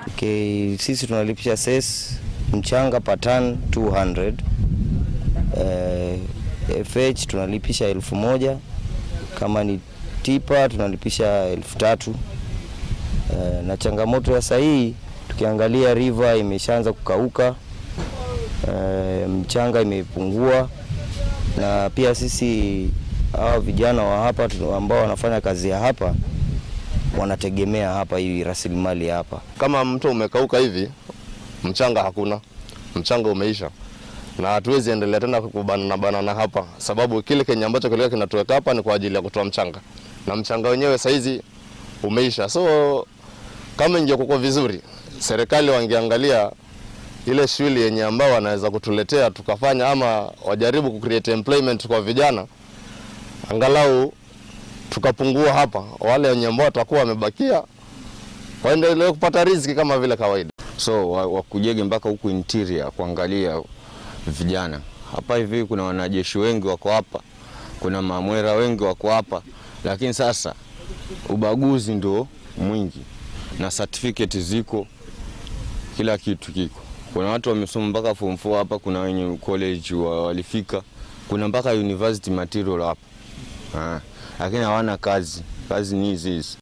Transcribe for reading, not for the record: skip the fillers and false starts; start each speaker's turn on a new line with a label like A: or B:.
A: Okay, sisi tunalipisha ses mchanga patan 200. FH tunalipisha 1000. Kama ni tipa tunalipisha 3000. Na changamoto ya sahihi tukiangalia river imeshaanza kukauka, mchanga imepungua, na pia sisi hawa vijana wa hapa ambao wanafanya kazi ya hapa wanategemea hapa hii rasilimali hapa.
B: Kama mto umekauka hivi, mchanga hakuna, mchanga umeisha, na hatuwezi endelea tena kubanana hapa, sababu kile Kenya ambacho kilikuwa kinatuweka hapa ni kwa ajili ya kutoa mchanga, na mchanga wenyewe saizi umeisha. So kama ingekuwa vizuri, serikali wangeangalia ile shughuli yenye ambao wanaweza kutuletea tukafanya, ama wajaribu kucreate employment kwa vijana, angalau tukapungua hapa, wale wenye ambao watakuwa wamebakia waendelee kupata riziki kama vile kawaida.
C: So wakujege mpaka huku interior kuangalia vijana. Hapa hivi kuna wanajeshi wengi wako hapa, kuna mamwera wengi wako hapa, lakini sasa ubaguzi ndio mwingi, na certificate ziko, kila kitu kiko. Kuna watu wamesoma mpaka form 4 hapa, kuna wenye college walifika, kuna mpaka university material hapa. Lakini hawana kazi. Kazi ni hizi.